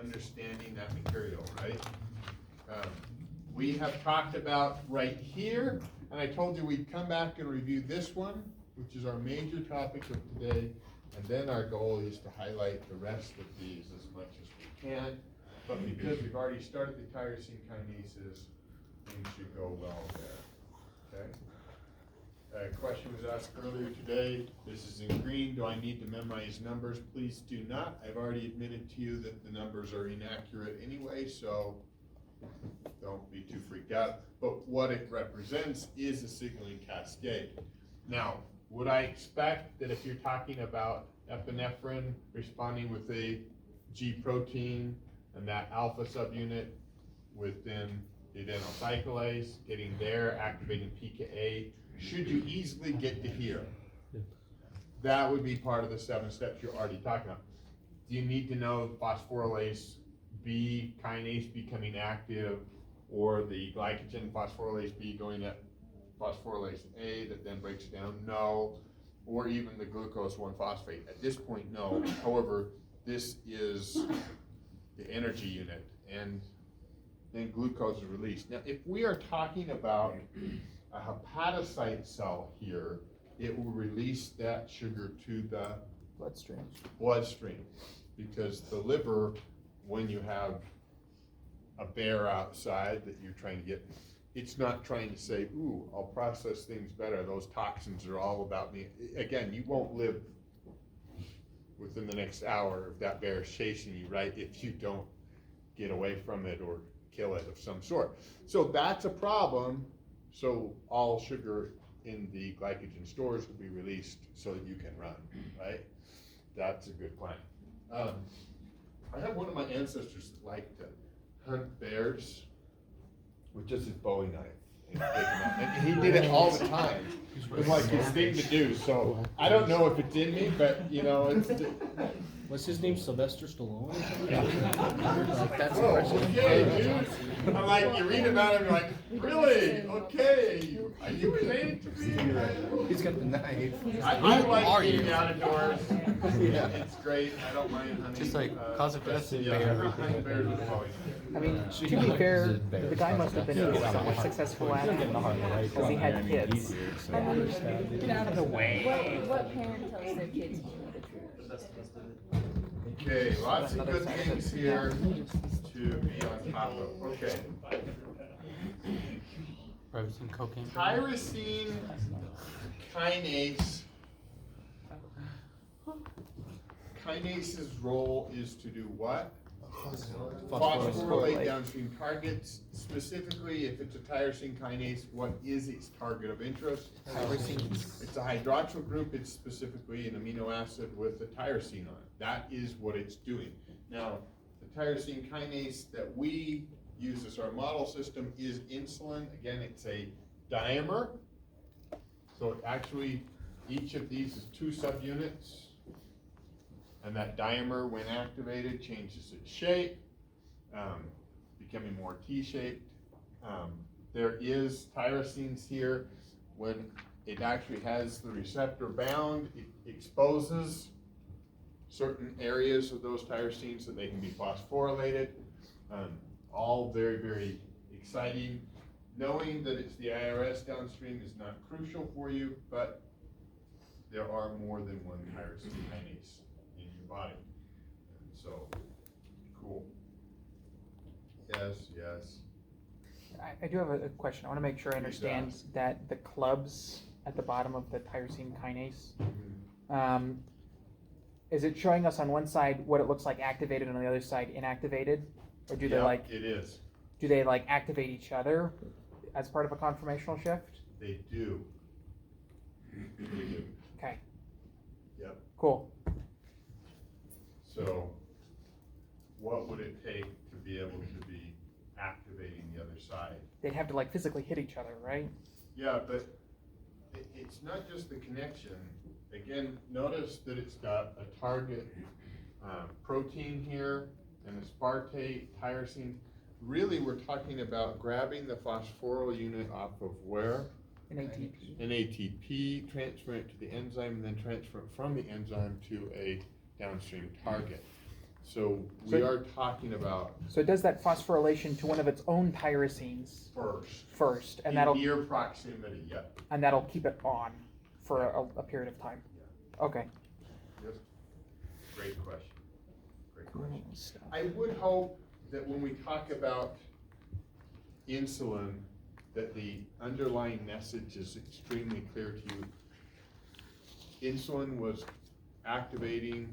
understanding that material, right? We have talked about right here, and I told you we'd come back and review this one, which is our major topic of today, and then our goal is to highlight the rest of these as much as we can. But because we've already started the tyrosine kinases, things should go well there, okay? A question was asked earlier today, this is in green, do I need to memorize numbers? Please do not. I've already admitted to you that the numbers are inaccurate anyway, so don't be too freaked out. But what it represents is a signaling cascade. Now, would I expect that if you're talking about epinephrine responding with a G protein and that alpha subunit within the adenyl cyclase, getting there, activating pKa, should you easily get to here? That would be part of the 7 steps you're already talking about. Do you need to know phosphorylase B kinase becoming active, or the glycogen phosphorylase B going to phosphorylase A that then breaks down? No. Or even the glucose 1-phosphate. At this point, no. However, this is the energy unit, and then glucose is released. Now, if we are talking about a hepatocyte cell here, it will release that sugar to the bloodstream, because the liver, when you have a bear outside that you're trying to get, it's not trying to say, ooh, I'll process things better. Those toxins are all about me. Again, you won't live within the next hour if that bear is chasing you, right? If you don't get away from it or kill it of some sort. So that's a problem. So all sugar in the glycogen stores will be released so that you can run, right? That's a good plan. I have one of my ancestors that liked to hunt bears with just his Bowie knife and take them out. And he did it all the time. It was like his thing to do. So I don't know if it's in me, but you know, it's. What's his name? Sylvester Stallone? Yeah. Like, that's oh, okay, dude. I'm like, you read about him, you're like, really? Okay. Are you related to me? He's got the knife. I like being outdoors. Yeah. It's great. I don't mind hunting. Just like cause of death and yeah, bear. hunting bears with Bowie. I mean, to be fair, the guy must have been somewhat successful at it because he had kids. Get out of the way. What parent tells their kids to tell the truth? Okay, lots of good things here to be on top of. Okay. Tyrosine cocaine. Tyrosine kinase. Kinase's role is to do what? Phosphorylate downstream targets. Specifically, if it's a tyrosine kinase, what is its target of interest? Tyrosine. It's a hydroxyl group. It's specifically an amino acid with a tyrosine on it. That is what it's doing. Now, the tyrosine kinase that we use as our model system is insulin. Again, it's a dimer. So actually, each of these is 2 subunits. And that dimer, when activated, changes its shape, becoming more T-shaped. There is tyrosines here. When it actually has the receptor bound, it exposes certain areas of those tyrosines so they can be phosphorylated. All very, very exciting. Knowing that it's the IRS downstream is not crucial for you, but there are more than one tyrosine kinase in your body. And so, cool. Yes. I do have a question. I want to make sure I understand that the clubs at the bottom of the tyrosine kinase, is it showing us on one side what it looks like activated and on the other side inactivated? Or do they like, it is. do they like activate each other as part of a conformational shift? They do. They do. Okay. Yep. Cool. So, what would it take to be able to be activating the other side? They'd have to like physically hit each other, right? Yeah, but it's not just the connection. Again, notice that it's got a target protein here and a aspartate, tyrosine. Really, we're talking about grabbing the phosphoryl unit off of where? An ATP. An ATP, transfer it to the enzyme, and then transfer it from the enzyme to a downstream target. So we are talking about So it does that phosphorylation to one of its own tyrosines first, and in near proximity, yep. that'll keep it on for a period of time. Okay. Yep. Great question. Great question. I would hope that when we talk about insulin, that the underlying message is extremely clear to you. Insulin was activating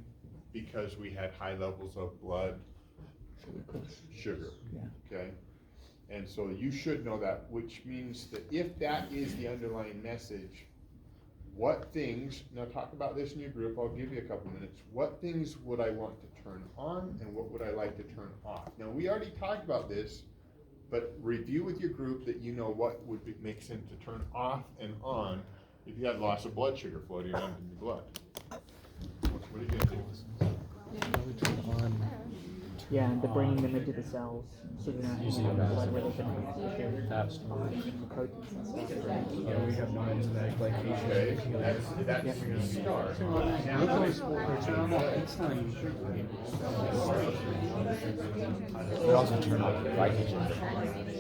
because we had high levels of blood sugar. Yeah. Okay? And so you should know that, which means that if that is the underlying message, what things, now talk about this in your group, I'll give you a couple minutes, what things would I want to turn on and what would I like to turn off? Now, we already talked about this, but review with your group that you know what would make sense to turn off and on if you had loss of blood sugar floating around in your blood. What are you gonna do? Yeah, and bringing them into the cells, so they're not using the blood where they can proteins and stuff. Yeah, we have non-enzymatic glycation. Okay, that's the start. We also turn off glycogen.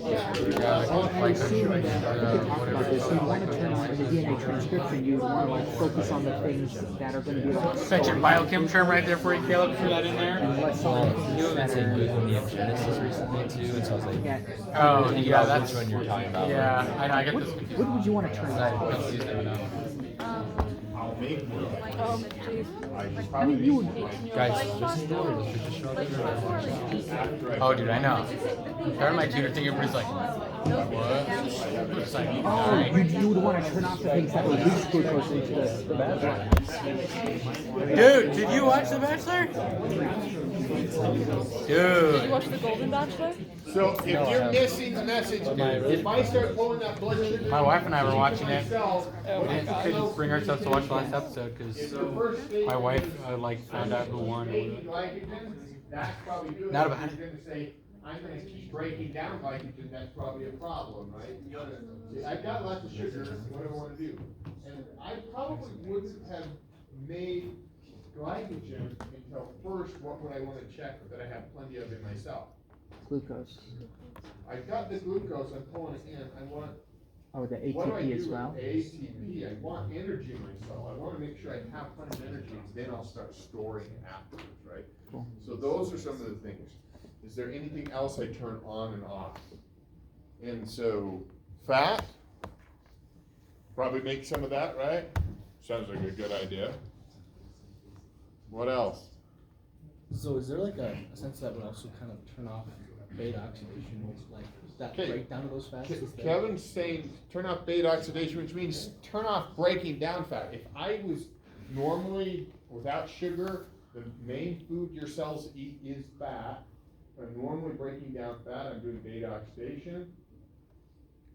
I assume that, I think we talked about this, you want to turn on in the DNA transcription, you want to like focus on the things that are going to be like. That's your biochem term right there for you, Caleb. Threw that in there. And less on the You things have that been are. using neogenesis recently too, and so I was like, Yeah. Oh, think yeah, about that's which one you're talking about. Yeah, I get this. What would you want to turn I on? confused right now. I'll make one. I mean, you would. Guys, just show up here. Oh, dude, I know. During my tutor thing, everybody's like, what? It's like, Oh, alright. you would want to turn off the things that release glucose into the blood. Dude, did you watch The Bachelor? Dude. Watch The Golden Bachelor? So if you're missing the message, if I start pulling that blood sugar. My wife and I were watching it. myself, We couldn't bring ourselves to watch the last episode because my wife found out who won. That's probably good. Not about You're gonna say, I'm gonna keep breaking down glycogen, that's probably a problem, right? I've got lots of sugar, what do I wanna do? And I probably wouldn't have made glycogen until first, what would I wanna check that I have plenty of in myself? Glucose. I've got the glucose, I'm pulling it in, I want, Oh, the what do I ATP do as well. with ATP? I want energy in myself, I wanna make sure I have plenty of energy, and then I'll start storing it afterwards, right? Cool. So those are some of the things. Is there anything else I turn on and off? And so, fat, probably make some of that, right? Sounds like a good idea. What else? So is there like a sense that would also kind of turn off beta oxidation, like that Okay. breakdown of those fats? is there? Kevin's saying turn off beta oxidation, which means turn off breaking down fat. If I was normally without sugar, the main food your cells eat is fat. I'm normally breaking down fat, I'm doing beta oxidation.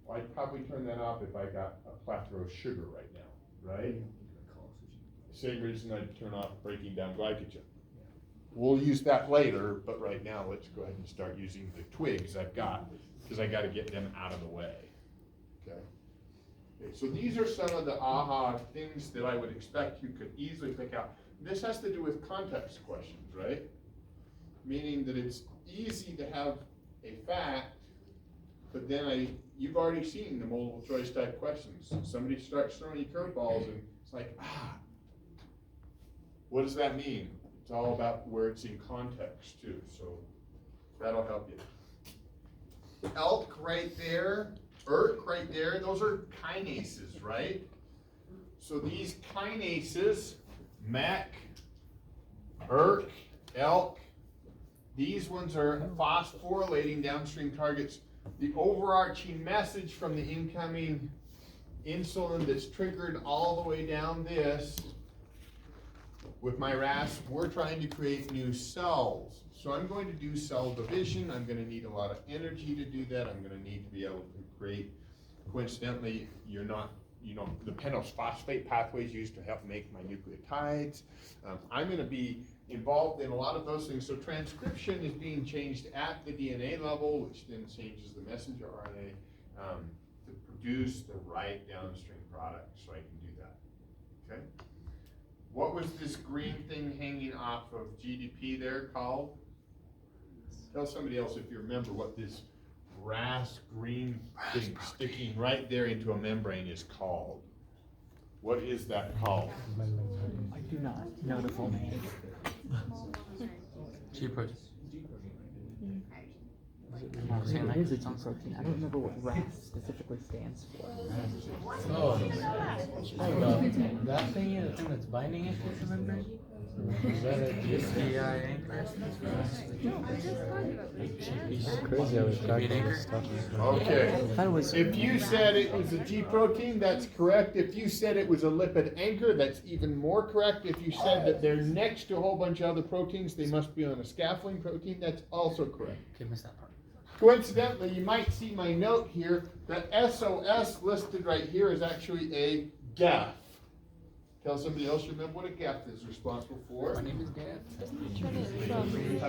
Well, I'd probably turn that off if I got a plethora of sugar right now, right? Same reason I'd turn off breaking down glycogen. We'll use that later, but right now, let's go ahead and start using the twigs I've got, because I gotta get them out of the way, okay? Okay, so these are some of the aha things that I would expect you could easily pick out. This has to do with context questions, right? Meaning that it's easy to have a fact, but then you've already seen the multiple choice type questions. Somebody starts throwing you curveballs and it's like, what does that mean? It's all about where it's in context too, so that'll help you. ELK right there, ERK right there, those are kinases, right? So these kinases, MEK, ERK, ELK, these ones are phosphorylating downstream targets. The overarching message from the incoming insulin that's triggered all the way down this, with my RAS, we're trying to create new cells. So I'm going to do cell division. I'm going to need a lot of energy to do that. I'm going to need to be able to create, coincidentally, the pentose phosphate pathways used to help make my nucleotides. I'm going to be involved in a lot of those things. So transcription is being changed at the DNA level, which then changes the messenger RNA to produce the right downstream product. So I can do that. Okay. What was this green thing hanging off of GDP there called? Tell somebody else if you remember what this brass green thing sticking right there into a membrane is called. What is that called? I do not know the full name. G protein. It is a G protein. I don't remember what RAS specifically stands for. Oh, that thing, the thing that's binding it to the membrane? Is that a GI anchor. Crazy how we've got this stuff. Okay. I thought it was. If you said it was a G protein, that's correct. If you said it was a lipid anchor, that's even more correct. If you said that they're next to a whole bunch of other proteins, they must be on a scaffolding protein, that's also correct. Okay, missed that part. Coincidentally, you might see my note here that SOS listed right here is actually a GAF. Tell somebody else you remember what a GAF is responsible for. My name is Gav.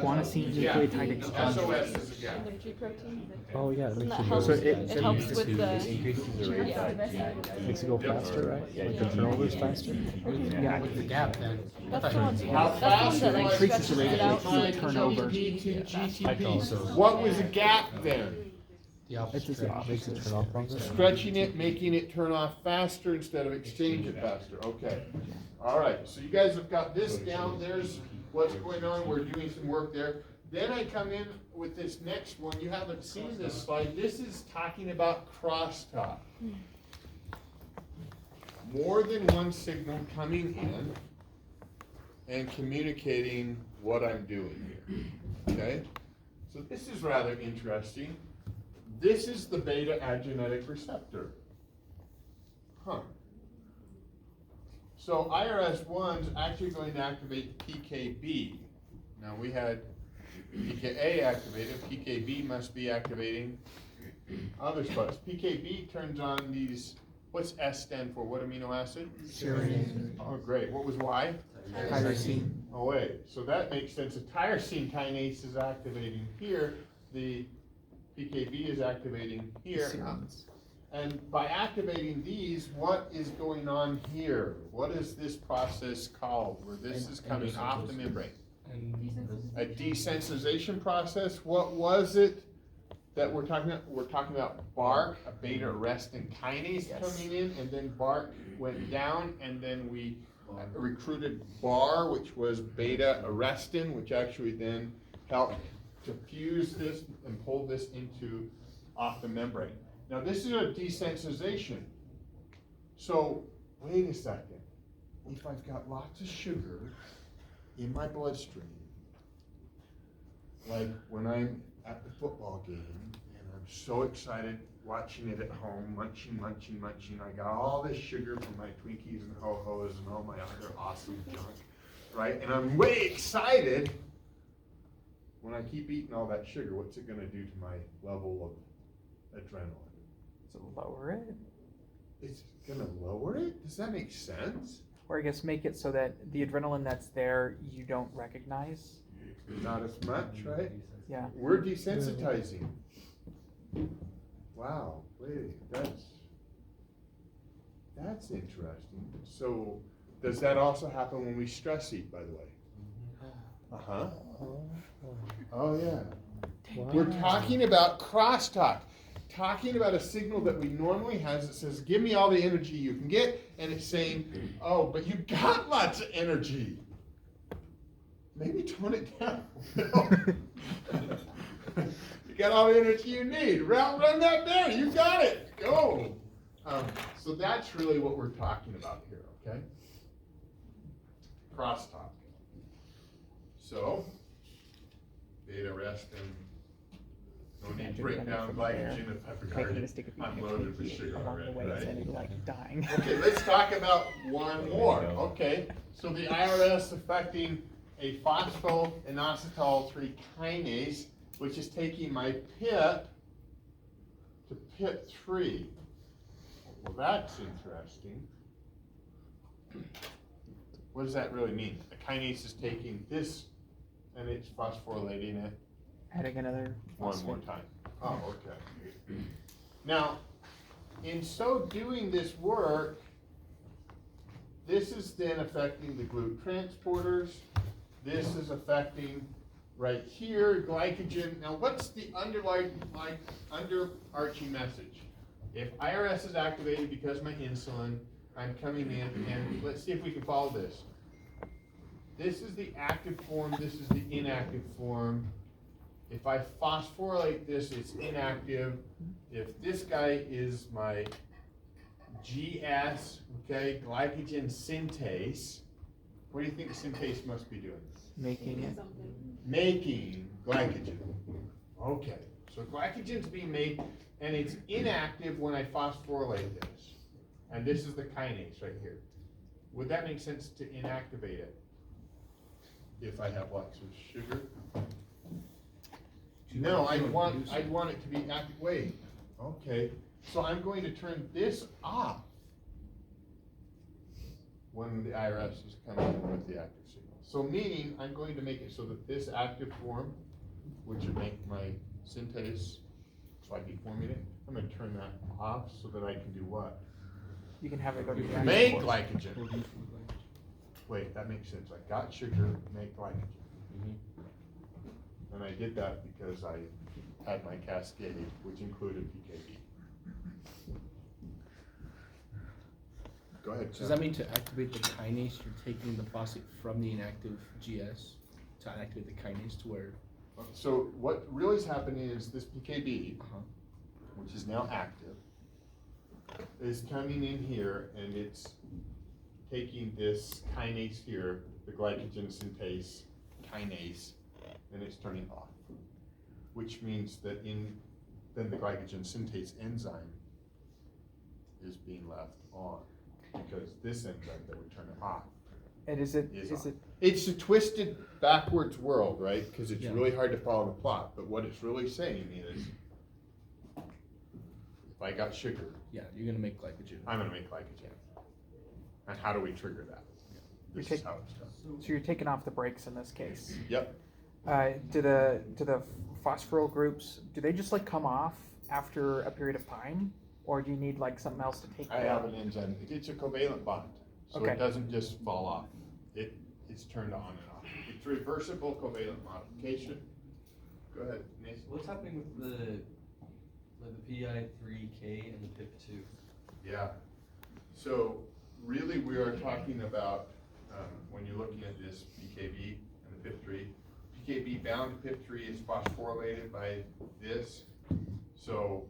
Guanosine Yeah. nucleotide exchange. SOS is a GAF. The G protein. Oh yeah, it And makes that it helps, go. it helps with the. increases the rate. Yeah. Makes it go faster, right? Like the turnover's faster. Yeah, With the gap then. That's the ones, How that's the ones fast that like increases the stretches rate it of out. fluid so turnover. GTP. What was a gap then? The opposite. It's just Makes it turn off longer. Stretching it, making it turn off faster instead of exchange it faster. Okay. All right. So you guys have got this down. There's what's going on. We're doing some work there. Then I come in with this next one. You haven't seen this slide. This is talking about crosstalk. More than one signal coming in and communicating what I'm doing here. Okay? So this is rather interesting. This is the beta adrenergic receptor. Huh. So IRS1 is actually going to activate PKB. Now we had PKA activated, PKB must be activating other spots. PKB turns on these, what's S stand for? What amino acid? Serine. Oh, great. What was Y? Tyrosine. Oh, wait. So that makes sense. The tyrosine kinase is activating here. The PKB is activating here. Serines. And by activating these, what is going on here? What is this process called where this is coming off the membrane? A desensitization process? What was it that we're talking about? We're talking about BARC, a beta arrestin kinase coming in, and then BARC went down, and then we recruited BAR, which was beta arrestin, which actually then helped to fuse this and pull this into off the membrane. Now this is a desensitization. So wait a second. If I've got lots of sugar in my bloodstream, like when I'm at the football game and I'm so excited watching it at home, munching. I got all this sugar from my Twinkies and Ho-Hos and all my other awesome junk, right? And I'm way excited. When I keep eating all that sugar, what's it gonna do to my level of adrenaline? So lower it, It's gonna lower it? Does that make sense? or I guess make it so that the adrenaline that's there you don't recognize. Not as much, right? Yeah. We're desensitizing. Wow, wait, that's interesting. So, does that also happen when we stress eat, by the way? Uh-huh. Oh, yeah. We're talking about crosstalk, talking about a signal that we normally have that says, give me all the energy you can get, and it's saying, oh, but you got lots of energy. Maybe tone it down. You got all the energy you need. Run that there. You got it. Go. So that's really what we're talking about here, okay? Crosstalk. So, beta arrestin. No need to break down glycogen if I've Making a already mistake if you unloaded with sugar along the already, way, right? instead of like dying. Okay, let's talk about one more. Okay, so the IRS affecting a phosphodienosyl-3 kinase, which is taking my PIP to PIP3. Well, that's interesting. What does that really mean? A kinase is taking this and it's phosphorylating it Adding another one more time. Oh, okay. Now, in so doing this work, this is then affecting the GLUT transporters. This is affecting right here, glycogen. Now, what's the underarching message? If IRS is activated because of my insulin, I'm coming in, and let's see if we can follow this. This is the active form, this is the inactive form. If I phosphorylate this, it's inactive. If this guy is my GS, okay, glycogen synthase, what do you think synthase must be doing? Making it. Making glycogen. Okay, so glycogen's being made, and it's inactive when I phosphorylate this. And this is the kinase right here. Would that make sense to inactivate it? If I have lots of sugar? No, I'd want it to be active. Wait, okay. So I'm going to turn this off when the IRS is coming in with the active signal. So meaning I'm going to make it so that this active form, which would make my synthase, so I'd be forming it, I'm going to turn that off so that I can do what? You can have it go to the Make glycogen. Wait, that makes sense. I got sugar, make glycogen. And I did that because I had my cascade, which included PKB. Go ahead. Does that mean to activate the kinase, you're taking the phosphate from the inactive GS to activate the kinase to where? So what really is happening is this PKB, which is now active, is coming in here and it's taking this kinase here, the glycogen synthase kinase, and it's turning off, which means that then the glycogen synthase enzyme is being left on, because this enzyme that would turn it off And is it, is is on. it, It's a twisted backwards world, right? Because it's Yeah. really hard to follow the plot, but what it's really saying is, if I got sugar, Yeah, you're gonna make glycogen. I'm gonna make glycogen. And how do we trigger that? This You is take- how it's done. so you're taking off the brakes in this case? Yep. Do the phosphoryl groups, do they just like come off after a period of time? Or do you need like something else to take? I have an enzyme. It's a covalent bond, so Okay. it doesn't just fall off. It's turned on and off. It's reversible covalent modification. Go ahead, Nathan. What's happening with the PI3K and the PIP2? Yeah. So really, we are talking about when you're looking at this PKB and the PIP3. PKB bound to PIP3 is phosphorylated by this. So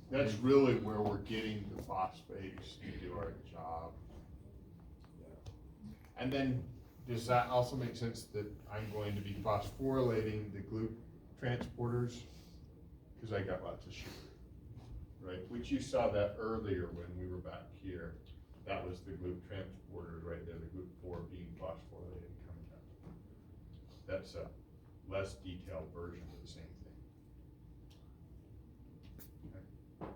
that's really where we're getting the phosphates to do our job. And then, does that also make sense that I'm going to be phosphorylating the GLUT transporters? Because I got lots of sugar, right? Which you saw that earlier when we were back here. That was the GLUT transporters right there, the GLUT4 being phosphorylated and coming up. That's a less detailed version of the same thing. Okay.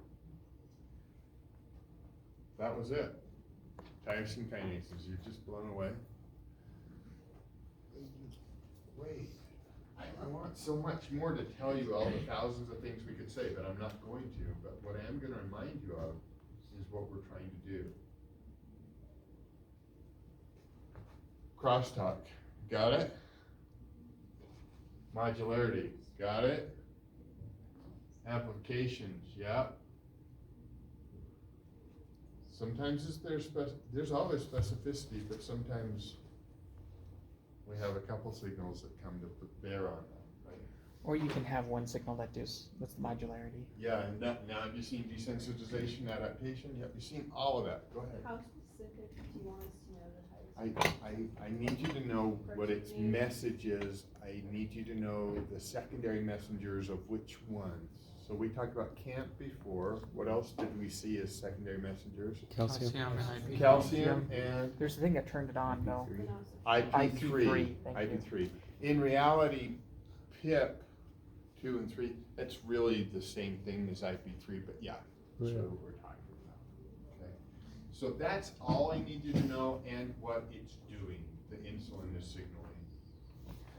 That was it. Tyrosine kinases, you're just blown away. Wait, I want so much more to tell you all the thousands of things we could say, but I'm not going to. But what I am going to remind you of is what we're trying to do. Crosstalk, got it? Modularity, got it? Applications, yep. Sometimes there's always specificity, but sometimes we have a couple signals that come to bear on that, right? Or you can have one signal that's the modularity. Yeah, and now have you seen desensitization, adaptation? Yep, you've seen all of that. Go ahead. How specific do you want us to know the types? I need you to know what its message is. I need you to know the secondary messengers of which ones. So we talked about CAMP before. What else did we see as secondary messengers? Calcium. and IP. Calcium and There's a thing that turned it on though. IP3. Thank you. IP3. In reality, PIP 2 and 3, that's really the same thing as IP3, but yeah, that's what we're talking about. Okay. So that's all I need you to know and what it's doing. The insulin is signaling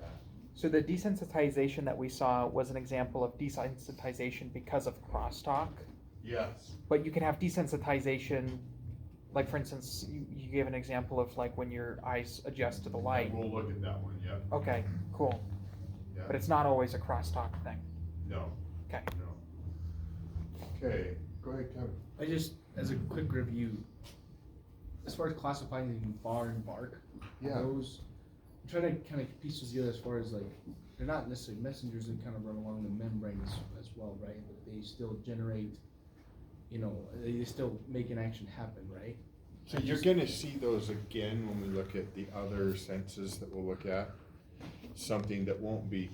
that. So the desensitization that we saw was an example of desensitization because of crosstalk, Yes. but you can have desensitization Like for instance, you gave an example of like when your eyes adjust to the light. We'll look at that one, yeah. Okay, cool. Yeah. But it's not always a crosstalk thing. No. Okay. No. Okay, go ahead, Kevin. I just, as a quick review, as far as classifying bar and bark, Yeah. those, I'm trying to kind of piece those together as far as like, they're not necessarily messengers that kind of run along the membrane as well, right? But they still generate, you know, they still make an action happen, right? So you're gonna see those again when we look at the other senses that we'll look at. Something that won't be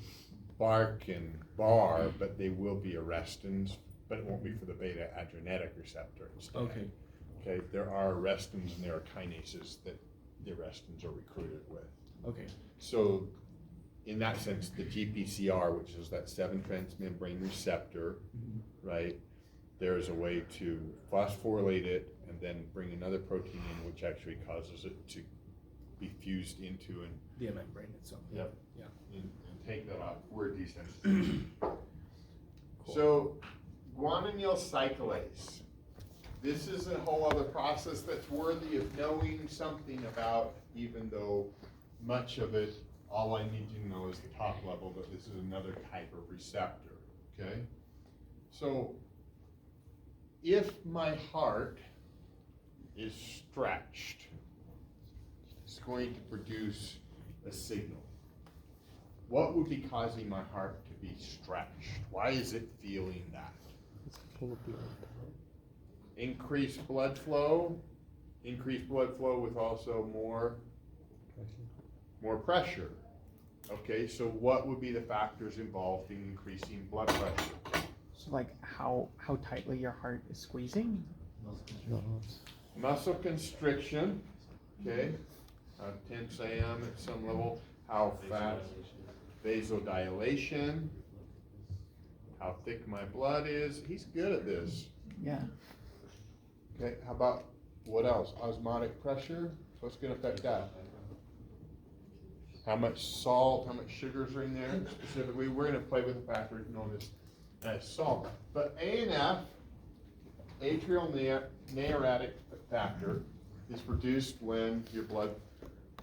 bark and bar, but they will be arrestins, but it won't be for the beta adrenergic receptor instead. Okay. Okay, there are arrestins and there are kinases that the arrestins are recruited with. Okay. So in that sense, the GPCR, which is that 7-transmembrane receptor, right? There is a way to phosphorylate it and then bring another protein in, which actually causes it to be fused into and The membrane itself. Yep. Yeah. and take that off. We're desensitized. So guanylyl cyclase. This is a whole other process that's worthy of knowing something about, even though much of it, all I need you to know is the top level, but this is another type of receptor, okay? So if my heart is stretched, it's going to produce a signal. What would be causing my heart to be stretched? Why is it feeling that? It's full of blood. Increased blood flow with also more pressure. Okay, so what would be the factors involved in increasing blood pressure? So like how tightly your heart is squeezing? No, Muscle constriction, okay, how tense I am at some level, how fast, vasodilation, how thick my blood is. He's good at this. Yeah. Okay, how about, what else? Osmotic pressure, what's gonna affect that? How much salt, how much sugars are in there specifically? We're gonna play with a factor known as salt. But ANF, atrial natriuretic factor, is produced when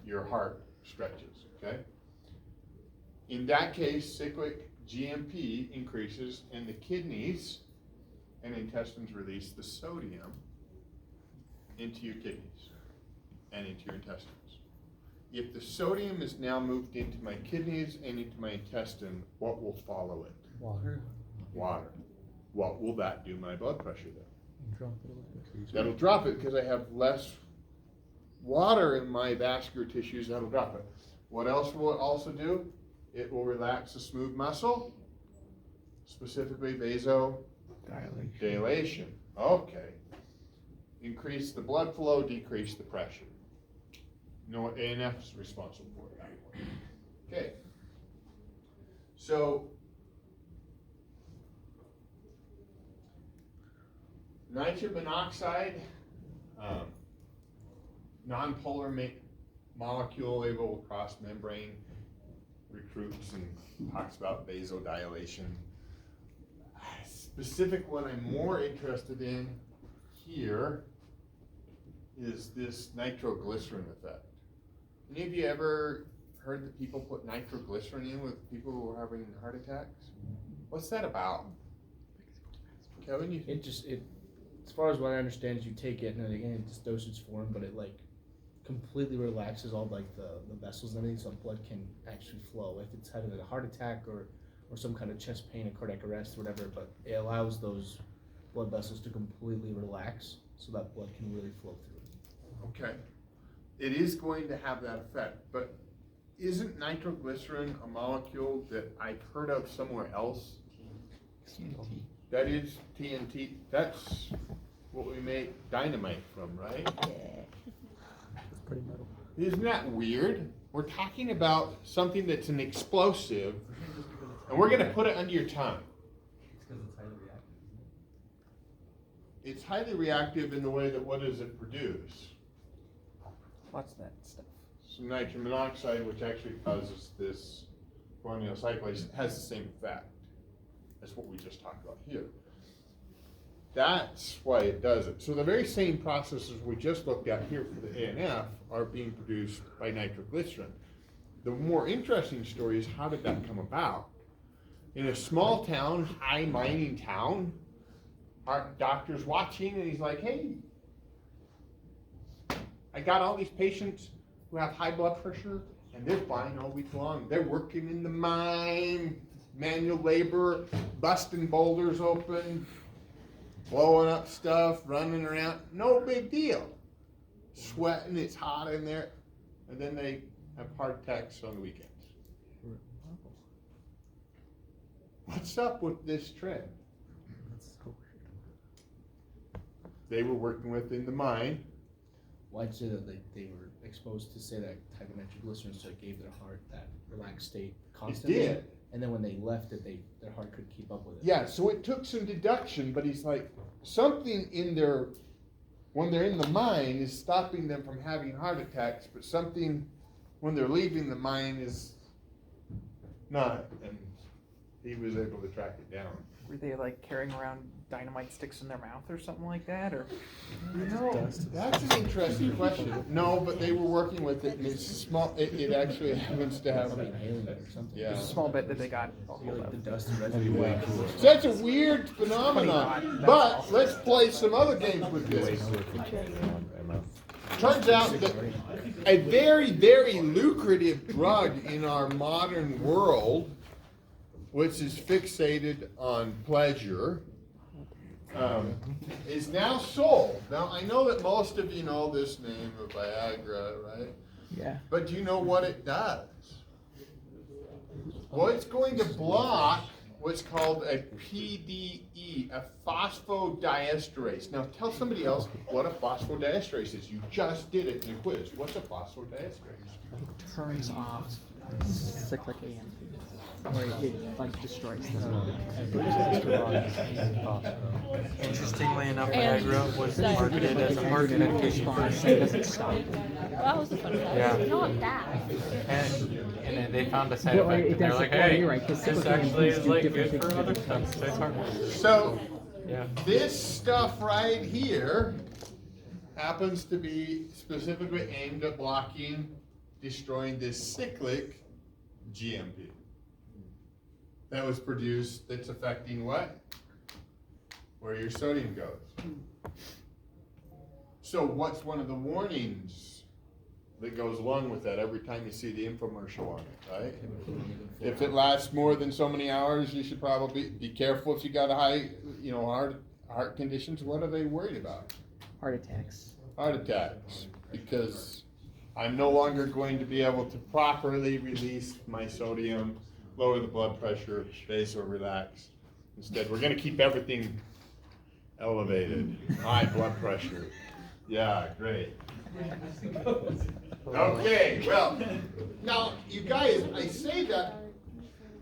your heart stretches, okay? In that case, cyclic GMP increases and the kidneys and intestines release the sodium into your kidneys and into your intestines. If the sodium is now moved into my kidneys and into my intestine, what will follow it? water. Water. What will that do my blood pressure then? Drop it a little bit. That'll drop it because I have less water in my vascular tissues, that'll drop it. What else will it also do? It will relax the smooth muscle, specifically vasodilation. Okay. Increase the blood flow, decrease the pressure. You know what ANF is responsible for that one. Okay. So nitrogen monoxide, nonpolar molecule able to cross membrane, recruits and talks about vasodilation. Specific one I'm more interested in here is this nitroglycerin effect. Any of you ever heard that people put nitroglycerin in with people who are having heart attacks? What's that about? Kevin, you As far as what I understand, is you take it and again it's dosage form, but it like completely relaxes all like the vessels and everything, so blood can actually flow. If it's having a heart attack or some kind of chest pain, a cardiac arrest, whatever, but it allows those blood vessels to completely relax so that blood can really flow through. Okay. It is going to have that effect, but isn't nitroglycerin a molecule that I've heard of somewhere else? TNT. That is TNT. That's what we make dynamite from, right? It's pretty metal. Isn't that weird? We're talking about something that's an explosive, and we're gonna put it under your tongue. It's because it's highly reactive, isn't it? It's highly reactive in the way that what does it produce? What's that stuff? Some nitrogen monoxide, which actually causes this guanylyl cyclase, has the same effect as what we just talked about here. That's why it does it. So the very same processes we just looked at here for the ANF are being produced by nitroglycerin. The more interesting story is, how did that come about? In a small town, high mining town, our doctor's watching and he's like, hey, I got all these patients who have high blood pressure and they're fine all week long. They're working in the mine, manual labor, busting boulders open, blowing up stuff, running around, no big deal. Sweating, it's hot in there, and then they have heart attacks on the weekends. What's up with this trend? They were working within the mine. Well, I'd say that they were exposed to, say, that type of nitroglycerin, so it gave their heart that relaxed state constantly. It did. And then when they left it, their heart couldn't keep up with it. Yeah, so it took some deduction, but he's like, something in their, when they're in the mine, is stopping them from having heart attacks, but something when they're leaving the mine is not. And he was able to track it down. Were they like carrying around dynamite sticks in their mouth or something like that, or? You know, that's an interesting question. No, but they were working with it, and it's small. It actually happens to have. Probably inhaling it or something. Yeah. Just a small bit that they got a Feel hold like the of. dust and residue. So that's a weird phenomenon. But let's play some other games with this. Turns out that a very, very lucrative drug in our modern world, which is fixated on pleasure, is now sold. Now, I know that most of you know this name of Viagra, right? Yeah. But do you know what it does? Well, it's going to block what's called a PDE, a phosphodiesterase. Now, tell somebody else what a phosphodiesterase is. You just did it in a quiz. What's a phosphodiesterase? It turns off cyclic AMP, where it like destroys Interestingly enough, And Viagra was that- marketed as a heart medication response. first. It doesn't stop. Well, that was a fun fact. Yeah. Not that. And then they found a side Well, effect, it and they're does- like, well, hey, you're right, 'cause this cyclic actually AMPs is do like different good for things other to stuff different besides heart. So, Yeah. this stuff right here happens to be specifically aimed at blocking, destroying this cyclic GMP that was produced, that's affecting what? Where your sodium goes. So what's one of the warnings that goes along with that every time you see the infomercial on it, right? If it lasts more than so many hours, you should probably be careful if you got a high, heart conditions. What are they worried about? Heart attacks. Heart attacks, because I'm no longer going to be able to properly release my sodium, lower the blood pressure, vasorelax. Instead, we're gonna keep everything elevated, high blood pressure. Yeah, great. Okay, well, now, you guys, I say that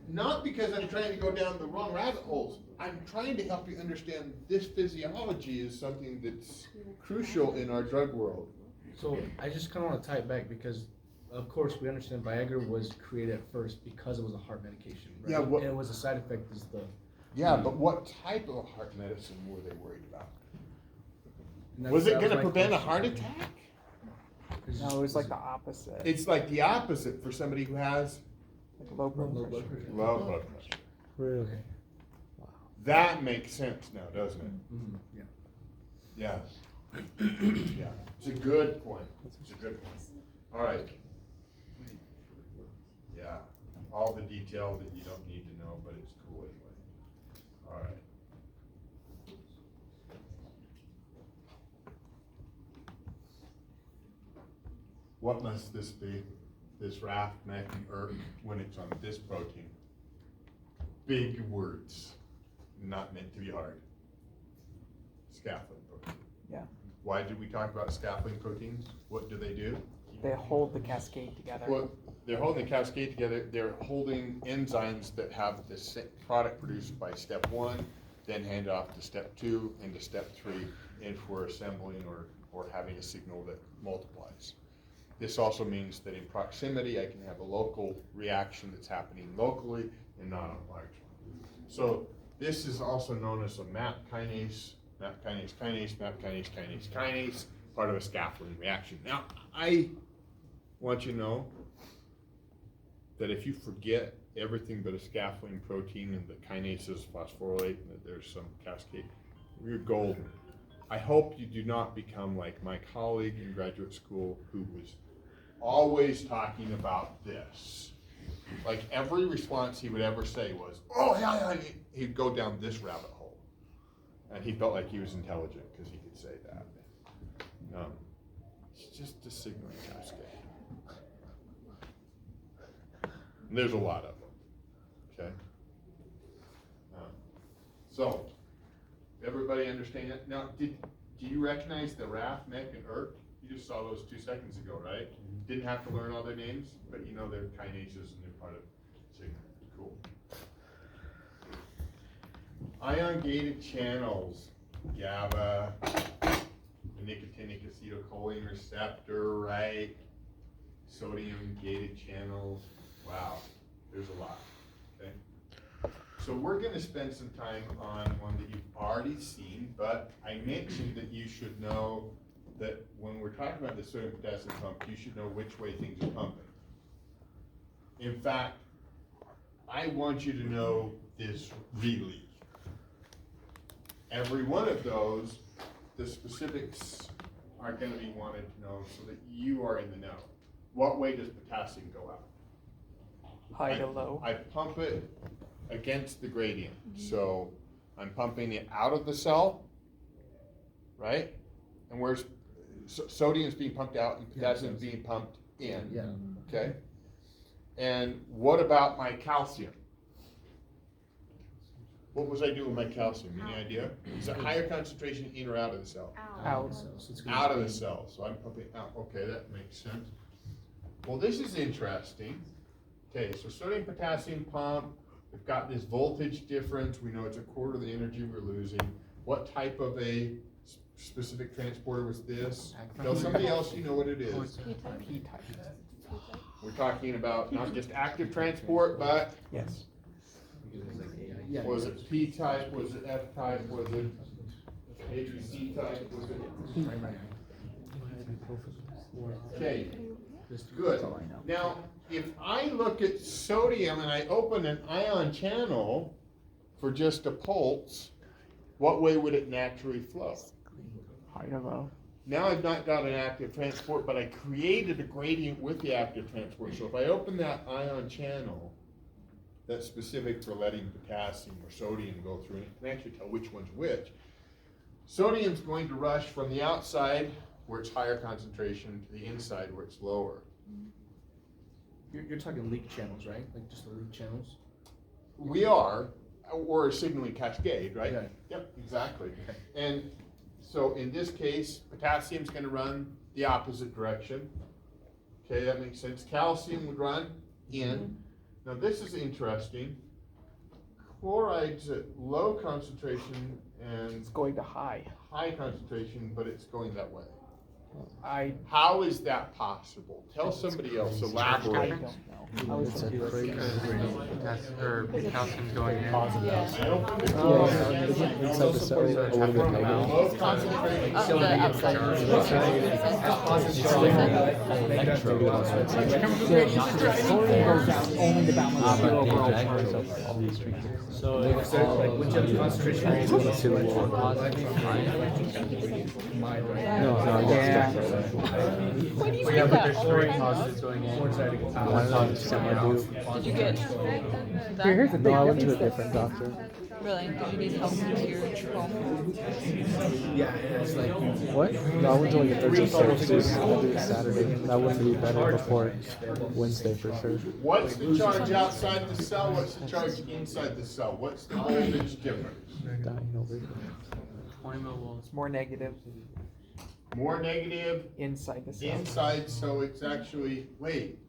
not because I'm trying to go down the wrong rabbit holes. I'm trying to help you understand this physiology is something that's crucial in our drug world. So I just kind of want to tie it back because, of course, we understand Viagra was created at first because it was a heart medication, right? Yeah, what- and it was a side effect is the. Yeah, but what type of heart medicine were they worried about? and Was it that gonna my prevent a question. heart attack? No, it was like the opposite. It's like the opposite for somebody who has Like low blood Low pressure. blood pressure. low blood pressure. Really? That makes sense now, doesn't it? Mhm, yeah. Yeah. Yeah, it's a good point. It's a good point. All right. Yeah, all the detail that you don't need to know, but it's cool anyway. All right. What must this be? This RAF, MEC, and ERK when it's on this protein? Big words, not meant to be hard. Scaffolding protein. Yeah. Why did we talk about scaffolding proteins? What do they do? They hold the cascade together. Well, they're holding the cascade together. They're holding enzymes that have the product produced by step 1, then hand off to step 2 and to step 3 if we're assembling or having a signal that multiplies. This also means that in proximity, I can have a local reaction that's happening locally and not on a large one. So this is also known as a MAP kinase MAP kinase, kinase, MAP kinase, kinase, kinase, part of a scaffolding reaction. Now, I want you to know that if you forget everything but a scaffolding protein and the kinases phosphorylate and that there's some cascade, you're golden. I hope you do not become like my colleague in graduate school who was always talking about this. Like every response he would ever say was, oh yeah, he'd go down this rabbit hole. And he felt like he was intelligent because he could say that. It's just a signaling cascade. And there's a lot of them, okay? So, everybody understand that? Now, do you recognize the RAF, MEC, and ERK? You just saw those 2 seconds ago, right? Didn't have to learn all their names, but you know they're kinases and they're part of signaling. Cool. Ion-gated channels, GABA, the nicotinic acetylcholine receptor, right? Sodium-gated channels. Wow, there's a lot, okay? So we're gonna spend some time on one that you've already seen, but I mentioned that you should know that when we're talking about the sodium potassium pump, you should know which way things are pumping. In fact, I want you to know this really. Every one of those, the specifics are gonna be wanted to know so that you are in the know. What way does potassium go out? High to low. I pump it against the gradient. So I'm pumping it out of the cell, right? And where's sodium's being pumped out and potassium's being pumped in. Yeah. Okay? And what about my calcium? What was I doing with my calcium? Any idea? Is it higher concentration in or out of the cell? Out. So it's gonna Out of be- the cell. So I'm pumping out. Okay, that makes sense. Well, this is interesting. Okay, so sodium potassium pump, we've got this voltage difference. We know it's a quarter of the energy we're losing. What type of a specific transporter was this? Tell somebody else you know what it is. P-type. We're talking about not just active transport, but Yes. Yeah. was it P-type, was it F-type, was it ABC type, was it? Okay, good. Now, if I look at sodium and I open an ion channel for just a pulse, what way would it naturally flow? High to low. Now I've not got an active transport, but I created a gradient with the active transport. So if I open that ion channel that's specific for letting potassium or sodium go through, and it can actually tell which one's which, sodium's going to rush from the outside where it's higher concentration to the inside where it's lower. You're talking leak channels, right? Like just the leak channels? We are, or a signaling cascade, right? Yeah. Yep, exactly. And so in this case, potassium's gonna run the opposite direction. Okay, that makes sense. Calcium would run in. Now this is interesting. Chloride's at low concentration and It's going to high. high concentration, but it's going that way. How is that possible? Tell somebody else, I elaborate. don't know. It's a great. Or calcium's going in. I opened the Yeah, chloride. inside the cell, a little bit negative. Low concentration. Of the outside. Chlorine goes down only to balance the overall charge of all these drinks. So if they're like when you have the concentration rates, No, no, I Yeah. Why do you Yeah, think but there's that? three positives going in. I don't know, semi-blue. Did you get Here's the that? thing. No, I went to a different doctor. Really? Did you need help with your home? yeah, it's like What? No, I went to like a Thursday service. I'll do it Saturday. That wouldn't be better before Wednesday for sure. What's the charge outside the cell? What's the charge inside the cell? What's the voltage difference? Dying over here. 20 millivolts. It's more negative More negative inside the cell. inside, so it's actually, wait,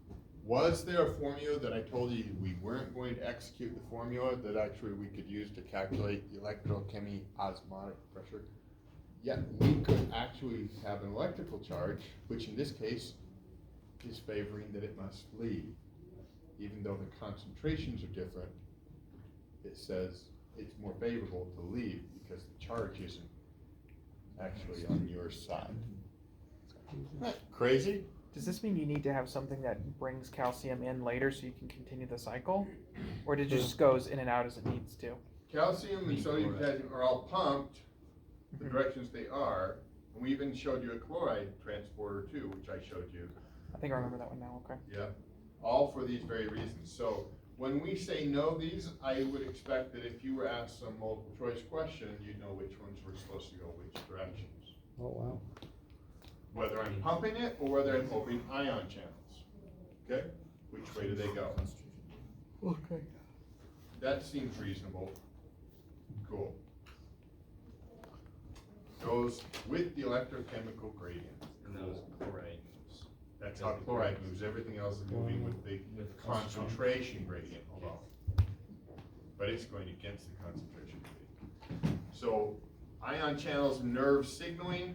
was there a formula that I told you we weren't going to execute the formula that actually we could use to calculate the electrochemy osmotic pressure? Yeah, we could actually have an electrical charge, which in this case is favoring that it must leave. Even though the concentrations are different, it says it's more favorable to leave because the charge isn't actually on your side. Isn't that crazy? Does this mean you need to have something that brings calcium in later so you can continue the cycle? Or it just goes in and out as it needs to? Calcium and sodium potassium are all pumped the directions they are, and we even showed you a chloride transporter too, which I showed you. I think I remember that one now, okay. Yeah, all for these very reasons. So when we say know these, I would expect that if you were asked some multiple choice question, you'd know which ones were supposed to go which directions. Oh, wow. Whether I'm pumping it or whether I'm opening ion channels. Okay? Which way do they go? Okay. That seems reasonable. Cool. Goes with the electrochemical gradient. And that was chloride. That's how chloride moves. Everything else is moving with the concentration gradient alone. But it's going against the concentration gradient. So ion channels, nerve signaling.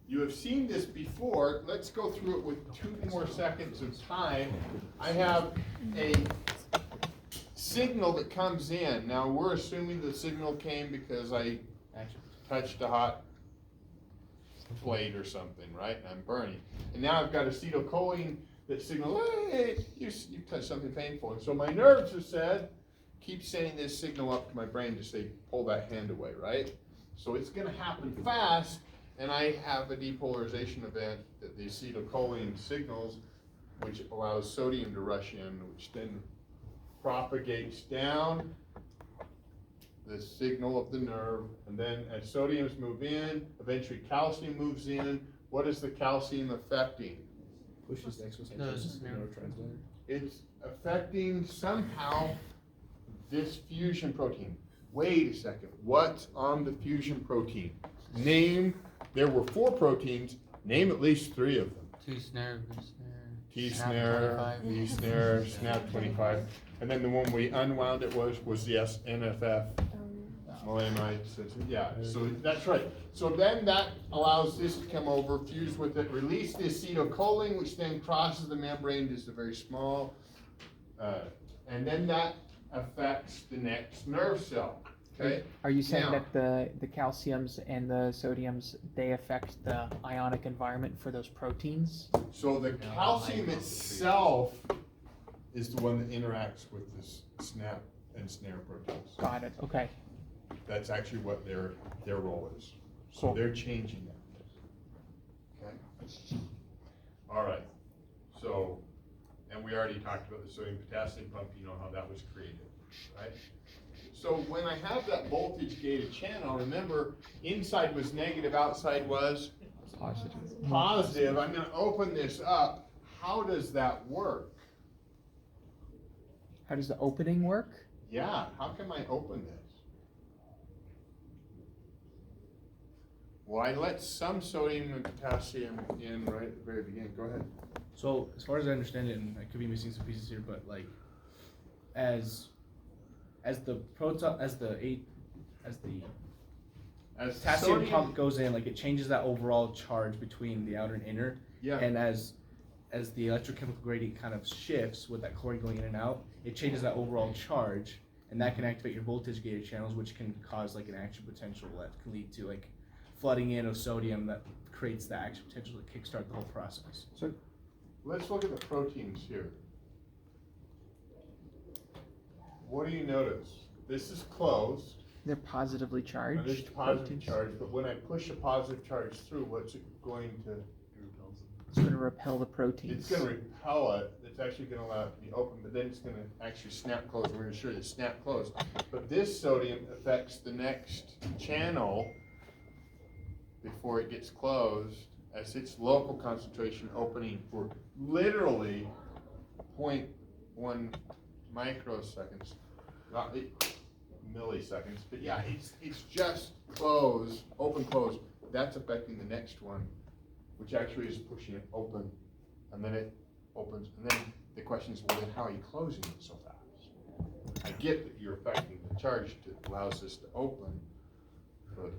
You have seen this before. Let's go through it with 2 more seconds of time. I have a signal that comes in. Now we're assuming the signal came because I touched a hot plate or something, right? And I'm burning. And now I've got acetylcholine that signals, hey, you touched something painful. And so my nerves have said, keep sending this signal up to my brain to say, pull that hand away, right? So it's gonna happen fast, and I have a depolarization event that the acetylcholine signals, which allows sodium to rush in, which then propagates down the signal of the nerve, and then as sodiums move in, eventually calcium moves in. What is the calcium affecting? Pushes the exocytosis neurotransmitter. It's affecting somehow this fusion protein. Wait a second, what's on the fusion protein? There were 4 proteins, name at least 3 of them. T-snare, T-snare, V-snare, SNAP25, and then the one we unwound it was the NFF, malamide, yeah, so that's right. So then that allows this to come over, fuse with it, release the acetylcholine, which then crosses the membrane, just a very small, and then that affects the next nerve cell, okay? Are you saying Now- that the calciums and the sodiums, they affect the ionic environment for those proteins? So the calcium itself is the one that interacts with this SNAP and snare proteins. Got it, okay. That's actually what their role is. So Cool. they're changing that. Okay? All right. So, and we already talked about the sodium potassium pump, you know how that was created, right? So when I have that voltage gated channel, remember inside was negative, outside was positive. I'm gonna open this up. How does that work? How does the opening work? Yeah, how can I open this? Well, I let some sodium and potassium in right at the very beginning. Go ahead. So as far as I understand it, and I could be missing some pieces here, but like as the proton as the potassium sodium- pump goes in, like it changes that overall charge between the outer and inner. Yeah. And as the electrochemical gradient kind of shifts with that chlorine going in and out, it changes that overall charge, and that can activate your voltage gated channels, which can cause like an action potential that can lead to like flooding in of sodium that creates the action potential to kickstart the whole process. So Let's look at the proteins here. What do you notice? This is closed. they're positively Now, charged? this is positive proteins? charge, but when I push a positive charge through, what's it going to? It's going to repel the proteins. It's going to repel it. It's actually going to allow it to be open, but then it's going to actually snap closed. We're going to show you snap closed. But this sodium affects the next channel before it gets closed, as its local concentration opening for literally 0.1 microseconds, not milliseconds, but yeah, it's just closed, open, closed. That's affecting the next one, which actually is pushing it open, and then it opens, and then the question is, well, then how are you closing it so fast? I get that you're affecting the charge that allows this to open, but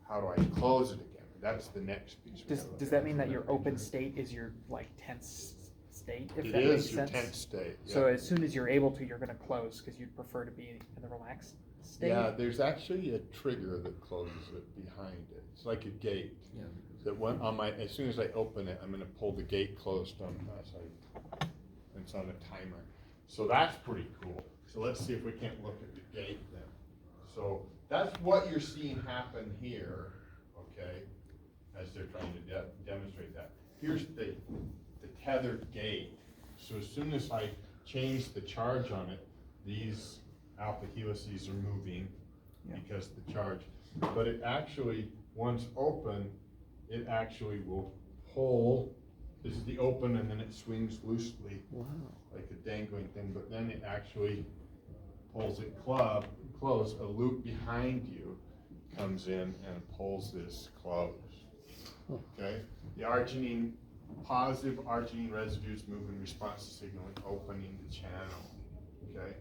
how do I close it again? That's the next piece. Does that mean that your open state is your like tense state, if It that makes is your sense? tense state. So yeah. as soon as you're able to, you're gonna close, because you'd prefer to be in the relaxed state? Yeah, there's actually a trigger that closes it behind it. It's like a gate. Yeah. That when on my, as soon as I open it, I'm gonna pull the gate closed on that side. It's on a timer. So that's pretty cool. So let's see if we can't look at the gate then. So that's what you're seeing happen here, okay? As they're trying to demonstrate that. Here's the tethered gate. So as soon as I change the charge on it, these alpha helices are moving because of the charge. But it actually, once open, it actually will pull. This is the open, and then it swings loosely, like a dangling thing. But then it actually pulls it close. A loop behind you comes in and pulls this close. Okay, the arginine, positive arginine residues move in response to signaling, opening the channel. Okay,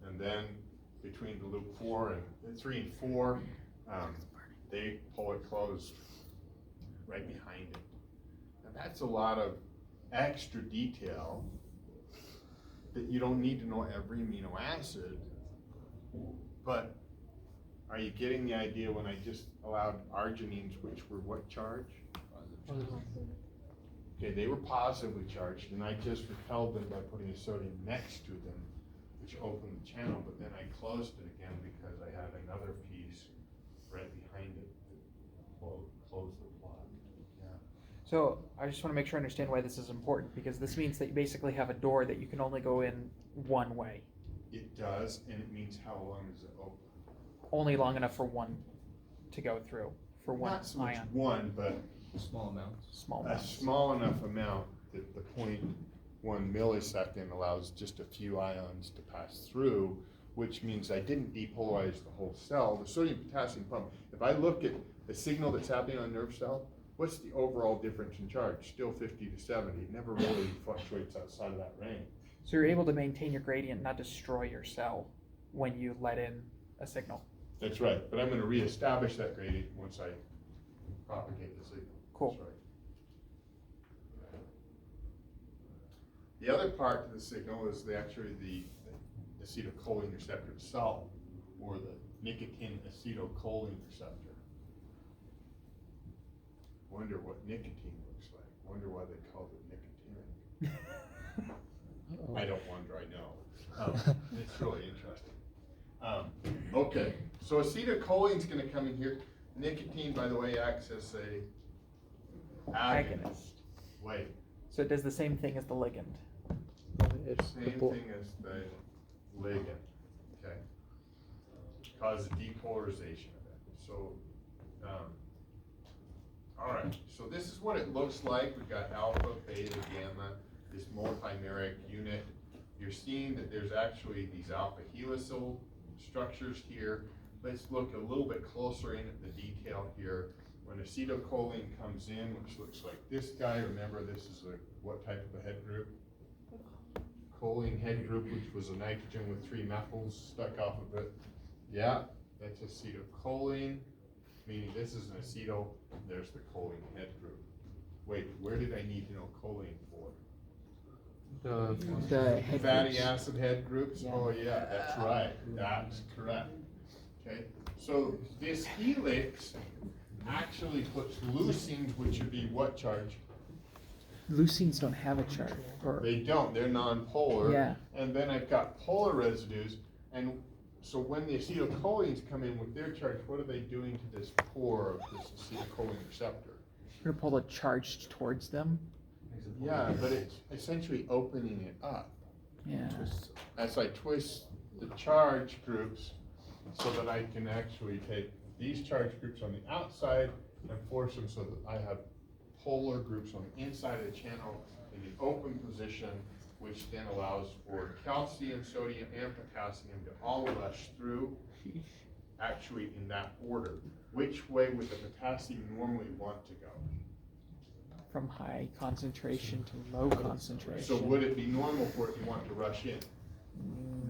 and then between the loop 3 and 4, they pull it closed right behind it. And that's a lot of extra detail that you don't need to know every amino acid. But are you getting the idea when I just allowed arginines, which were what charge? Okay, they were positively charged, and I just repelled them by putting a sodium next to them, which opened the channel, but then I closed it again because I had another piece right behind it that closed the plot. Yeah. So I just want to make sure I understand why this is important, because this means that you basically have a door that you can only go in one way, It does, and it means how long is it open? only long enough for one to go through, for one Not so much ion, one, but Small amounts. small a amounts. small enough amount that the 0.1 millisecond allows just a few ions to pass through, which means I didn't depolarize the whole cell. The sodium potassium pump, if I look at the signal that's happening on a nerve cell, what's the overall difference in charge? Still 50 to 70. It never really fluctuates outside of that range. So you're able to maintain your gradient, not destroy your cell when you let in a signal. That's right, but I'm going to reestablish that gradient once I propagate the signal. Cool. That's right. The other part of the signal is actually the acetylcholine receptor itself, or the nicotine acetylcholine receptor. Wonder what nicotine looks like. Wonder why they call it nicotinic. I don't wonder, I know. It's really interesting. Okay, so acetylcholine's gonna come in here. Nicotine, by the way, acts as a agonist. Wait, So it does the same thing as the ligand. same thing as the ligand, okay? Causes depolarization of it. So, all right, so this is what it looks like. We've got alpha, beta, gamma, this multimeric unit. You're seeing that there's actually these alpha helical structures here. Let's look a little bit closer in at the detail here. When acetylcholine comes in, which looks like this guy, remember this is what type of a head group? Choline head group, which was a nitrogen with 3 methyls stuck off of it. Yeah, that's acetylcholine, meaning this is an acetyl, there's the choline head group. Wait, where did I need to know choline for? The head Fatty groups. acid head groups? Yeah. Oh yeah, that's right, that's correct. Okay, so this helix actually puts leucines, which would be what charge? Leucines don't have a chart. Or, They don't, they're non-polar. Yeah. And then I've got polar residues, and so when the acetylcholines come in with their charge, what are they doing to this pore of this acetylcholine receptor? you're gonna pull a charge towards them. Yeah, but it's essentially opening it up. Yeah. As I twist the charge groups so that I can actually take these charge groups on the outside and force them so that I have polar groups on the inside of the channel in the open position, which then allows for calcium, sodium, and potassium to all rush through, actually in that order. Which way would the potassium normally want to go? From high concentration to low concentration. So would it be normal for it to want to rush in?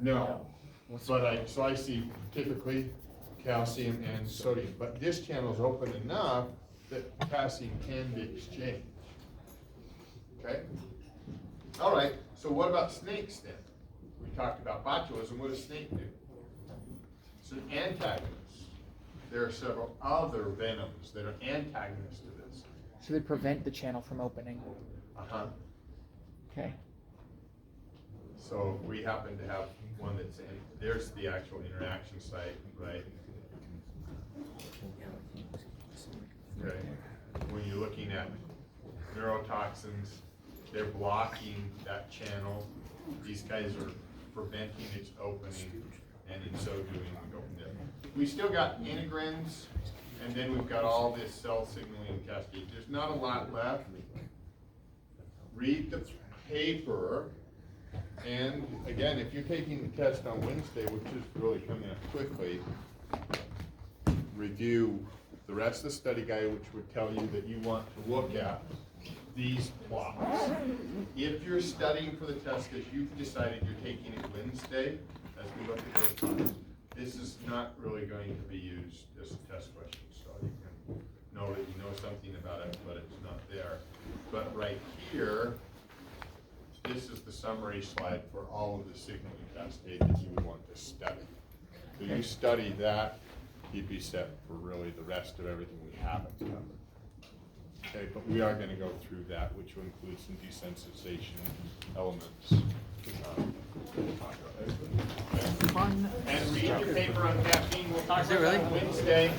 No. But so I see typically calcium and sodium, but this channel is open enough that potassium can be exchanged. Okay? All right, so what about snakes then? We talked about botulism, what does snake do? It's an antagonist. There are several other venoms that are antagonists to this. So they prevent the channel from opening. Uh-huh. Okay. So if we happen to have one that's in, there's the actual interaction site, right? Okay. When you're looking at neurotoxins, they're blocking that channel. These guys are preventing its opening, and in so doing, we go from there. We still got integrins, and then we've got all this cell signaling cascade. There's not a lot left. Read the paper, and again, if you're taking the test on Wednesday, which is really coming up quickly, review the rest of the study guide, which would tell you that you want to look at these plots. If you're studying for the test because you've decided you're taking it Wednesday, as we look at those plots, this is not really going to be used as a test question. So you can know that you know something about it, but it's not there. But right here, this is the summary slide for all of the signaling cascade that you would want to study. So you study that, you'd be set for really the rest of everything we haven't covered. Okay, but we are going to go through that, which will include some desensitization elements. We'll talk about that. Fun. And read your paper on caffeine. We'll talk Is it about really? that on Wednesday.